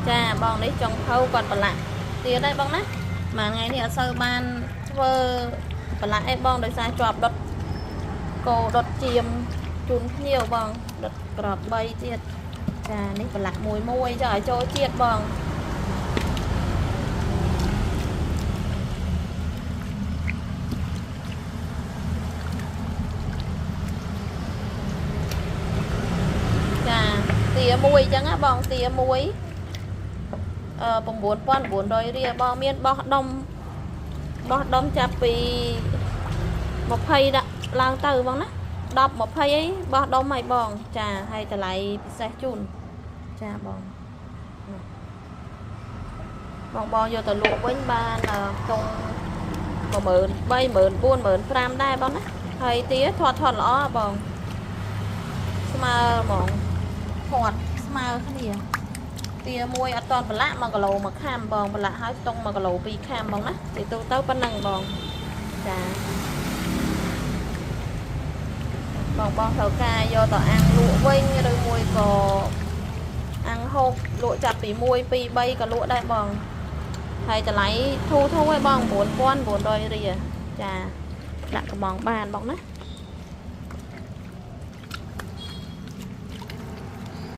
Chà bong đấy trồng thâu còn còn lại tía đây bong nè mà ngày thì ở sơ ban vơ còn lại em bong đời sai chọp đột cổ đột chìm chun nhiều bong đột cọp bay tiệt chàនេះប្រឡាក់មួយមួយចុះឲ្យចូលជាតិបងចាទាមួយអញ្ចឹងណាបងទាមួយ9,900 រៀលបងមានបោះដុំចាប់ពី20ដាក់ឡើងទៅបងណា10 20អីបោះដុំឲ្យបងចាហើយតម្លៃពិសេសជូនចាបងយកទៅលក់វិញបានក្នុង13000 14000 ដែរបងណាហើយទាធាត់ល្អបងស្មើហ្មងធាត់ស្មើគ្នាទាមួយអត់តន់ប្រឡាក់1គីឡូ1ខាំបងប្រឡាក់ហើយស្ទង់1គីឡូ2ខាំបងណាទីទៅប៉ុណ្ណឹងបងចាបងត្រូវការយកទៅអាំងលក់វិញឬមួយក៏អាំងហូបលក់ចាប់ពី1 2 3ក៏លក់ដែរបងហើយតម្លៃធូរឯងបង 9,900 រៀលចាដាក់កំងបានបងណា